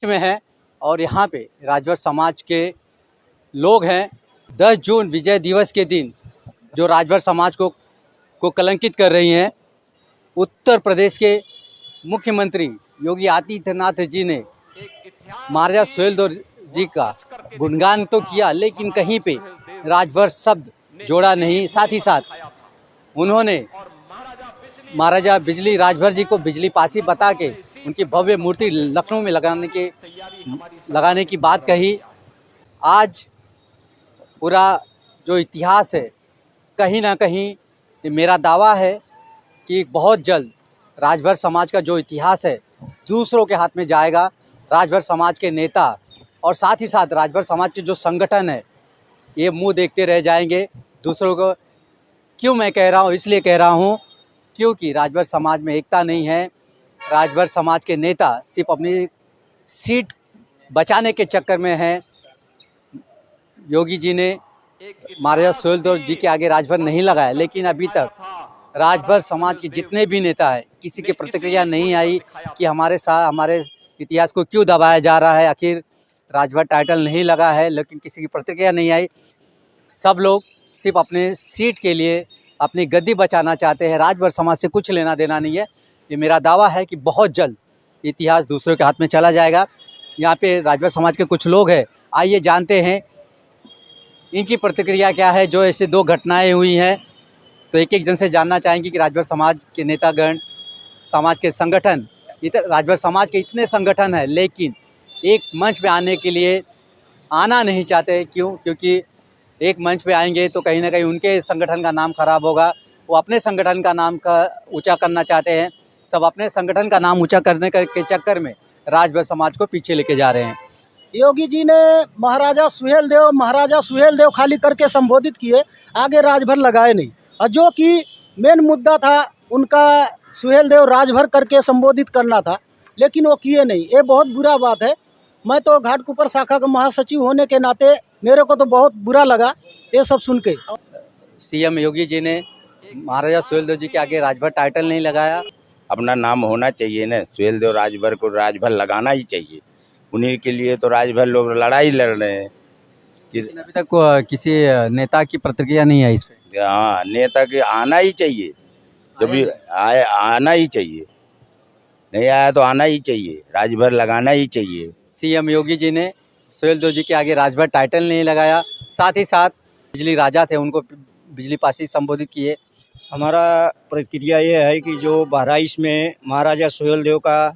में है और यहाँ पे राजभर समाज के लोग हैं। 10 जून विजय दिवस के दिन जो राजभर समाज को कलंकित कर रही हैं। उत्तर प्रदेश के मुख्यमंत्री योगी आदित्यनाथ जी ने महाराजा सुहेलदेव जी का गुणगान तो किया, लेकिन कहीं पे राजभर शब्द जोड़ा नहीं। साथ ही साथ उन्होंने महाराजा बिजली राजभर जी को बिजली पासी बता के उनकी भव्य मूर्ति लखनऊ में लगाने की बात कही। आज पूरा जो इतिहास है, कहीं ना कहीं मेरा दावा है कि बहुत जल्द राजभर समाज का जो इतिहास है दूसरों के हाथ में जाएगा। राजभर समाज के नेता और साथ ही साथ राजभर समाज के जो संगठन है ये मुंह देखते रह जाएंगे दूसरों को। क्यों मैं कह रहा हूँ? इसलिए कह रहा हूँ क्योंकि राजभर समाज में एकता नहीं है। राजभर समाज के नेता सिर्फ अपनी सीट बचाने के चक्कर में हैं। योगी जी ने महाराजा सुहेलदेव जी के आगे राजभर नहीं लगाया, लेकिन अभी तक राजभर समाज के जितने भी नेता हैं किसी की प्रतिक्रिया नहीं आई कि हमारे इतिहास को क्यों दबाया जा रहा है। आखिर राजभर टाइटल नहीं लगा है, लेकिन किसी की प्रतिक्रिया नहीं आई। सब लोग सिर्फ अपने सीट के लिए अपनी गद्दी बचाना चाहते हैं। राजभर समाज से कुछ लेना देना नहीं है। ये मेरा दावा है कि बहुत जल्द इतिहास दूसरों के हाथ में चला जाएगा। यहाँ पे राजभर समाज के कुछ लोग हैं, आइए जानते हैं इनकी प्रतिक्रिया क्या है। जो ऐसे 2 घटनाएं हुई हैं तो एक जन से जानना चाहेंगे कि राजभर समाज के नेतागण, समाज के संगठन, राजभर समाज के इतने संगठन हैं लेकिन एक मंच पे आने के लिए आना नहीं चाहते। क्यों? क्योंकि एक मंच पे आएंगे तो कहीं ना कहीं उनके संगठन का नाम खराब होगा। वो अपने संगठन का नाम ऊंचा करना चाहते हैं। सब अपने संगठन का नाम ऊंचा करने के चक्कर में राजभर समाज को पीछे लेके जा रहे हैं। योगी जी ने महाराजा सुहेलदेव खाली करके संबोधित किए, आगे राजभर लगाए नहीं। और जो कि मेन मुद्दा था उनका सुहेलदेव राजभर करके संबोधित करना था, लेकिन वो किए नहीं। ये बहुत बुरा बात है। मैं तो घाटकुपर शाखा का महासचिव होने के नाते मेरे को तो बहुत बुरा लगा ये सब सुन के। सीएम योगी जी ने महाराजा सुहेलदेव जी के आगे राजभर टाइटल नहीं लगाया। अपना नाम होना चाहिए ना, सुहेलदेव राजभर को राजभर लगाना ही चाहिए। उन्हीं के लिए तो राजभर लोग लड़ाई लड़ रहे हैं। अभी तक किसी नेता की प्रतिक्रिया नहीं है इस पे। हाँ, नेता के आना ही चाहिए, जब भी आए आना ही चाहिए। नहीं आया तो आना ही चाहिए, राजभर लगाना ही चाहिए। सीएम योगी जी ने सुहेलदेव जी के आगे राजभर टाइटल नहीं लगाया। साथ ही साथ बिजली राजा थे, उनको बिजली पासी संबोधित किए। हमारा प्रतिक्रिया ये है कि जो बहराइच में महाराजा सुहेलदेव का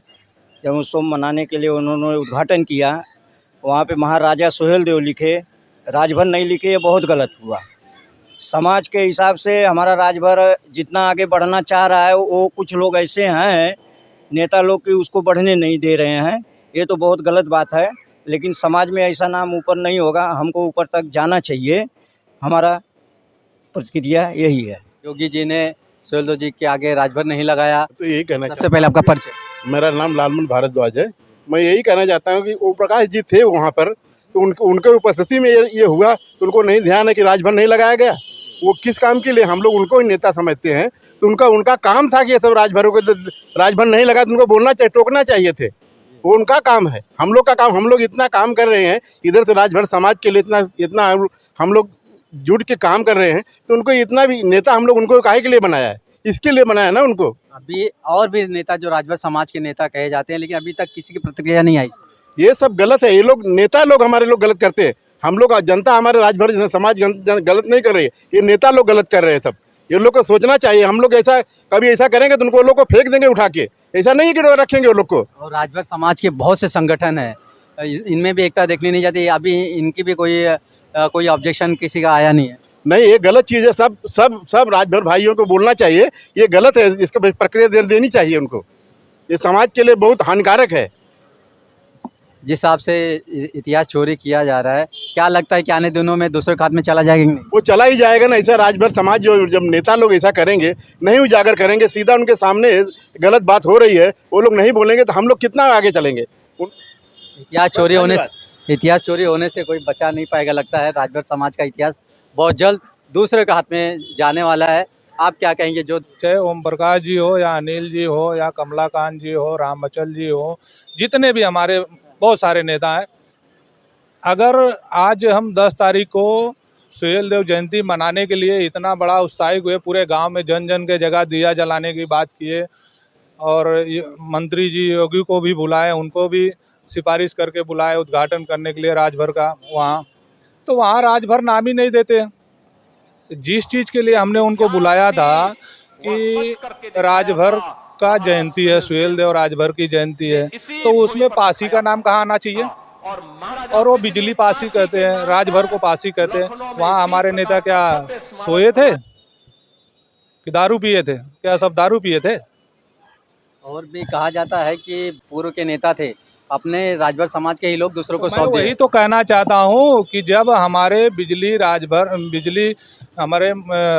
जब उत्सव मनाने के लिए उन्होंने उद्घाटन किया, वहाँ पे महाराजा सुहेलदेव लिखे, राजभर नहीं लिखे, ये बहुत गलत हुआ। समाज के हिसाब से हमारा राजभर जितना आगे बढ़ना चाह रहा है, वो कुछ लोग ऐसे हैं नेता लोग कि उसको बढ़ने नहीं दे रहे हैं। ये तो बहुत गलत बात है, लेकिन समाज में ऐसा नाम ऊपर नहीं होगा, हमको ऊपर तक जाना चाहिए। हमारा प्रतिक्रिया यही है। योगी जी ने सुहेलदेव जी के आगे राजभर नहीं लगाया। तो यही कहना सबसे पहले आपका परिचय। मेरा नाम लालमन भारद्वाज है। मैं यही कहना चाहता हूँ कि ओम प्रकाश जी थे वहाँ पर, तो उनके उपस्थिति में ये हुआ तो उनको नहीं ध्यान है कि राजभर नहीं लगाया गया। वो किस काम के लिए? हम लोग उनको ही नेता समझते हैं, तो उनका काम था कि ये सब राजभरों को राजभर नहीं लगा तो उनको बोलना चाहिए, टोकना चाहिए थे। वो उनका काम है। हम लोग का काम, हम लोग इतना काम कर रहे हैं इधर से राजभर समाज के लिए, इतना हम लोग जुट के काम कर रहे हैं, तो उनको इतना भी नेता हम लोग उनको काहे के लिए बनाया है? इसके लिए बनाया ना उनको। अभी और भी नेता जो राजभर समाज के नेता कहे जाते हैं, लेकिन अभी तक किसी की प्रतिक्रिया नहीं आई। ये सब गलत है। ये लोग नेता लोग हमारे लोग गलत करते हैं। हम लोग जनता, हमारे राजभर समाज गलत नहीं कर रही है, ये नेता लोग गलत कर रहे हैं सब। ये लोग को सोचना चाहिए। हम लोग कभी ऐसा करेंगे तो उनको लोग को फेंक देंगे उठा के। ऐसा नहीं है कि रखेंगे वो लोग को। और राजभर समाज के बहुत से संगठन हैं, इनमें भी एकता देखनी नहीं जाती। अभी इनकी भी कोई ऑब्जेक्शन किसी का आया नहीं है। नहीं, ये गलत चीज़ है। सब राजभर भाइयों को बोलना चाहिए, ये गलत है। इसको प्रक्रिया देनी चाहिए उनको। ये समाज के लिए बहुत हानिकारक है। जिस हिसाब से इतिहास चोरी किया जा रहा है, क्या लगता है कि आने दिनों में दूसरे के हाथ में चला जाएगा? नहीं, वो चला ही जाएगा ना। ऐसा राजभर समाज जब नेता लोग ऐसा करेंगे, नहीं उजागर करेंगे, सीधा उनके सामने गलत बात हो रही है, वो लोग नहीं बोलेंगे तो हम लोग कितना आगे चलेंगे? इतिहास चोरी होने से कोई बचा नहीं पाएगा। लगता है राजभर समाज का इतिहास बहुत जल्द दूसरे के हाथ में जाने वाला है। आप क्या कहेंगे? जो चाहे ओम प्रकाश जी हो या अनिल जी हो या कमलाकांत जी हो, रामबचल जी हो, जितने भी हमारे बहुत सारे नेता हैं। अगर आज हम 10 तारीख को सुहेल देव जयंती मनाने के लिए इतना बड़ा उत्साहित हुए, पूरे गांव में जन जन के जगह दिया जलाने की बात किए और मंत्री जी योगी को भी बुलाए, उनको भी सिफारिश करके बुलाए उद्घाटन करने के लिए राजभर का वहाँ, तो वहाँ राजभर नाम ही नहीं देते। जिस चीज़ के लिए हमने उनको बुलाया था कि राजभर का जयंती है, सुहेल देव राजभर की जयंती है, तो उसमें पासी का नाम कहाँ आना चाहिए? और वो बिजली पासी कहते हैं, राजभर को पासी कहते हैं। वहाँ हमारे नेता क्या सोए थे कि दारू पिए थे? क्या सब दारू पिए थे? और भी कहा जाता है कि पूर्व के नेता थे, अपने राजभर समाज के ही लोग दूसरों को मैं सौंप वही दिए। तो कहना चाहता हूँ कि जब हमारे बिजली हमारे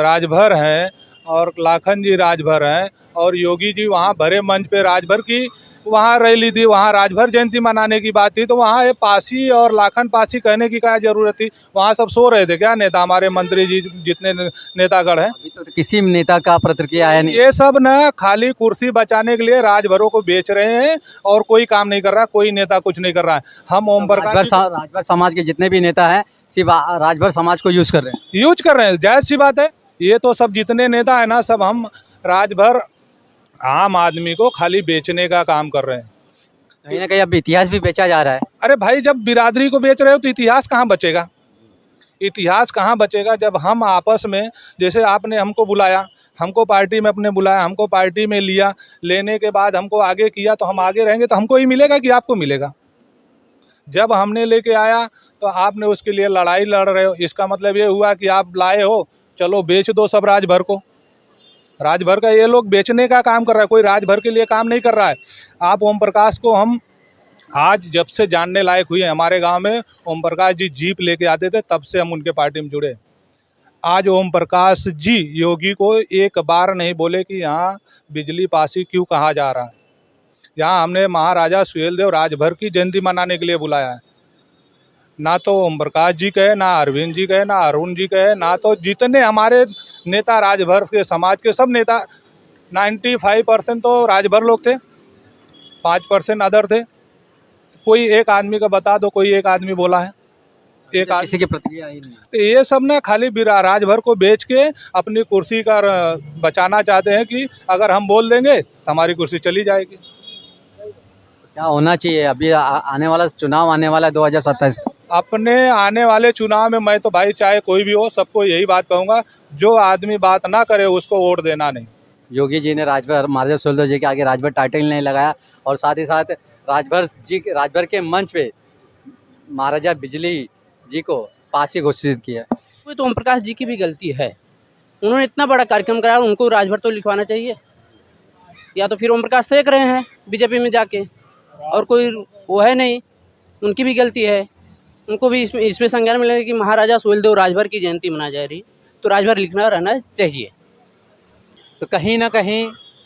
राजभर हैं और लाखन जी राजभर हैं और योगी जी वहाँ भरे मंच पे राजभर की वहाँ रैली थी, वहाँ राजभर जयंती मनाने की बात थी, तो वहाँ ये पासी और लाखन पासी कहने की क्या जरूरत थी? वहाँ सब सो रहे थे क्या नेता, हमारे मंत्री जी जितने नेतागढ़ हैं? अभी तो किसी नेता का प्रतिक्रिया आया नहीं। ये सब न खाली कुर्सी बचाने के लिए राजभरों को बेच रहे हैं और कोई काम नहीं कर रहा, कोई नेता कुछ नहीं कर रहा है। हम ओम प्रकाश राजभर समाज के जितने भी नेता हैं सिर्फ राजभर समाज को यूज कर रहे हैं। यूज कर रहे हैं, जायज सी बात है। ये तो सब जितने नेता है ना, सब हम राजभर आम आदमी को खाली बेचने का काम कर रहे हैं। कहीं ना कहीं अब इतिहास भी बेचा जा रहा है। अरे भाई, जब बिरादरी को बेच रहे हो तो इतिहास कहाँ बचेगा? इतिहास कहाँ बचेगा जब हम आपस में, जैसे आपने हमको बुलाया, हमको पार्टी में अपने बुलाया, हमको पार्टी में लिया, लेने के बाद हमको आगे किया, तो हम आगे रहेंगे तो हमको ही मिलेगा कि आपको मिलेगा? जब हमने लेके आया तो आपने उसके लिए लड़ाई लड़ रहे हो, इसका मतलब ये हुआ कि आप लाए हो, चलो बेच दो सब राजभर को। राजभर का ये लोग बेचने का काम कर रहा है, कोई राजभर के लिए काम नहीं कर रहा है। आप ओम प्रकाश को हम आज जब से जानने लायक हुए, हमारे गांव में ओम प्रकाश जी जीप लेके आते थे, तब से हम उनके पार्टी में जुड़े। आज ओम प्रकाश जी योगी को एक बार नहीं बोले कि यहाँ बिजली पासी क्यों कहा जा रहा है। यहाँ हमने महाराजा सुहेल देव राजभर की जयंती मनाने के लिए बुलाया है। ना तो ओम प्रकाश जी कहे, ना अरविंद जी कहे, ना अरुण जी कहे, ना तो जितने हमारे नेता राजभर के समाज के सब नेता 95% तो राजभर लोग थे, 5% अदर थे। कोई एक आदमी का बता दो, कोई एक आदमी बोला है? एक आदमी किसी की प्रतिक्रिया आई नहीं। तो ये सब ना खाली राजभर को बेच के अपनी कुर्सी का बचाना चाहते हैं कि अगर हम बोल देंगे तो हमारी कुर्सी चली जाएगी। क्या होना चाहिए? अभी आने वाला चुनाव आने वाला है 2027। अपने आने वाले चुनाव में मैं तो भाई चाहे कोई भी हो, सबको यही बात कहूँगा, जो आदमी बात ना करे उसको वोट देना नहीं। योगी जी ने महाराजा सुहेल देव जी के आगे राजभर टाइटल नहीं लगाया और साथ ही साथ राजभर के मंच पे महाराजा बिजली जी को पासी घोषित किया। तो ओम प्रकाश जी की भी गलती है, उन्होंने इतना बड़ा कार्यक्रम कराया, उनको राजभर तो लिखवाना चाहिए। या तो फिर ओम प्रकाश सेक रहे हैं बीजेपी में जाके, और कोई वो है नहीं, उनकी भी गलती है। उनको भी इसमें संज्ञान मिलेगा कि महाराजा सुहेल देव राजभर की जयंती मनाई जा रही, तो राजभर लिखना रहना चाहिए। तो कहीं ना कहीं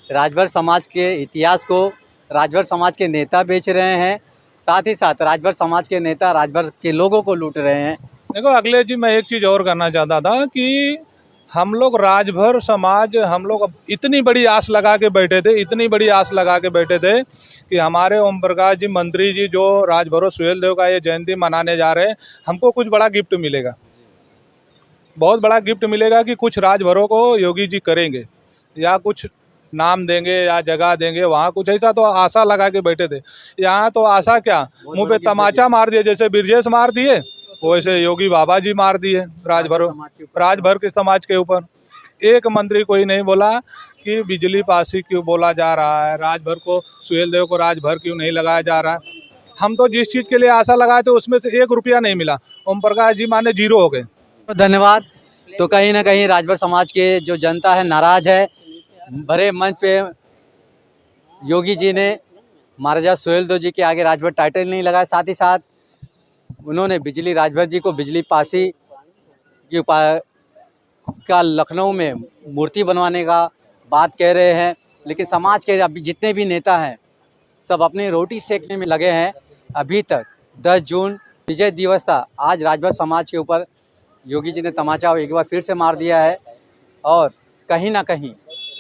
राजभर समाज के इतिहास को राजभर समाज के नेता बेच रहे हैं, साथ ही साथ राजभर समाज के नेता राजभर के लोगों को लूट रहे हैं। देखो अखिलेश जी, मैं एक चीज़ और करना चाहता था कि हम लोग राजभर समाज, हम लोग इतनी बड़ी आस लगा के बैठे थे, इतनी बड़ी आस लगा के बैठे थे कि हमारे ओम प्रकाश जी मंत्री जी जो राजभर सुहेल देव का ये जयंती मनाने जा रहे हैं, हमको कुछ बड़ा गिफ्ट मिलेगा, बहुत बड़ा गिफ्ट मिलेगा कि कुछ राजभरों को योगी जी करेंगे या कुछ नाम देंगे या जगह देंगे। वहाँ कुछ ऐसा तो आशा लगा के बैठे थे, यहाँ तो आशा क्या, मुँह पे तमाचा मार दिए, जैसे बिरजेश मार दिए वैसे योगी बाबा जी मार दिए राजभर के समाज के ऊपर। एक मंत्री कोई नहीं बोला कि बिजली पासी क्यों बोला जा रहा है, राजभर को सुहेल देव को राजभर क्यों नहीं लगाया जा रहा है। हम तो जिस चीज़ के लिए आशा लगाए थे उसमें से 1 रुपया नहीं मिला, ओम प्रकाश जी माने 0 हो गए। धन्यवाद। तो कहीं ना कहीं राजभर समाज के जो जनता है नाराज है। भरे मंच पे योगी जी ने महाराजा सुहेल देव जी के आगे राजभर टाइटल नहीं लगाया, साथ ही साथ उन्होंने बिजली राजभर जी को बिजली पासी की का लखनऊ में मूर्ति बनवाने का बात कह रहे हैं। लेकिन समाज के अभी जितने भी नेता हैं सब अपनी रोटी सेकने में लगे हैं। अभी तक 10 जून विजय दिवस था, आज राजभर समाज के ऊपर योगी जी ने तमाचा एक बार फिर से मार दिया है और कहीं ना कहीं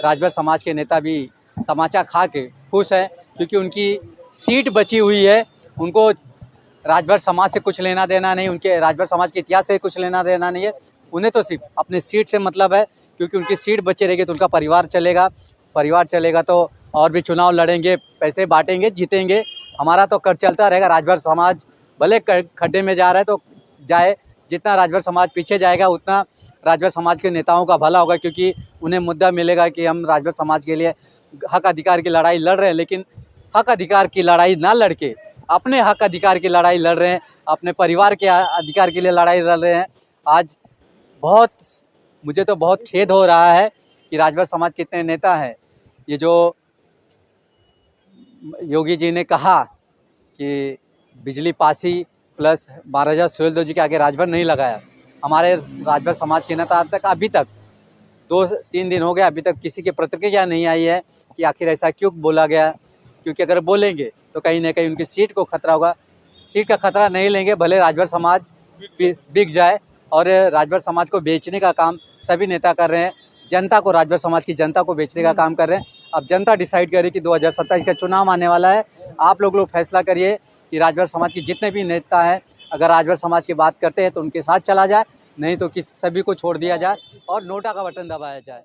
राजभर समाज के नेता भी तमाचा खा के खुश हैं, क्योंकि उनकी सीट बची हुई है। उनको राजभर समाज से कुछ लेना देना नहीं, उनके राजभर समाज के इतिहास से कुछ लेना देना नहीं है। उन्हें तो सिर्फ अपने सीट से मतलब है, क्योंकि उनकी सीट बची रहेगी तो उनका परिवार चलेगा तो और भी चुनाव लड़ेंगे, पैसे बांटेंगे, जीतेंगे। हमारा तो कर चलता रहेगा। राजभर समाज भले खड्डे में जा रहा है तो जाए, जितना राजभर समाज पीछे जाएगा उतना राजभर समाज के नेताओं का भला होगा, क्योंकि उन्हें मुद्दा मिलेगा कि हम राजभर समाज के लिए हक अधिकार की लड़ाई लड़ रहे हैं। लेकिन हक अधिकार की लड़ाई ना लड़के अपने हक अधिकार की लड़ाई लड़ रहे हैं, अपने परिवार के अधिकार के लिए लड़ाई लड़ रहे हैं। आज मुझे तो बहुत खेद हो रहा है कि राजभर समाज के इतने नेता हैं। ये जो योगी जी ने कहा कि बिजली पासी प्लस महाराजा सुहेलदेव जी के आगे राजभर नहीं लगाया, हमारे राजभर समाज के नेता अभी तक 2-3 दिन हो गए, अभी तक किसी की प्रतिक्रिया नहीं आई है कि आखिर ऐसा क्यों बोला गया। क्योंकि अगर बोलेंगे तो कहीं ना कहीं उनकी सीट को खतरा होगा। सीट का खतरा नहीं लेंगे, भले राजभर समाज बिक जाए। और राजभर समाज को बेचने का काम सभी नेता कर रहे हैं, जनता को, राजभर समाज की जनता को बेचने का काम कर रहे हैं। अब जनता डिसाइड करे कि 2027 का चुनाव आने वाला है, आप लोग फैसला करिए कि राजभर समाज के जितने भी नेता हैं, अगर राजभर समाज की बात करते हैं तो उनके साथ चला जाए, नहीं तो सभी को छोड़ दिया जाए और नोटा का बटन दबाया जाए।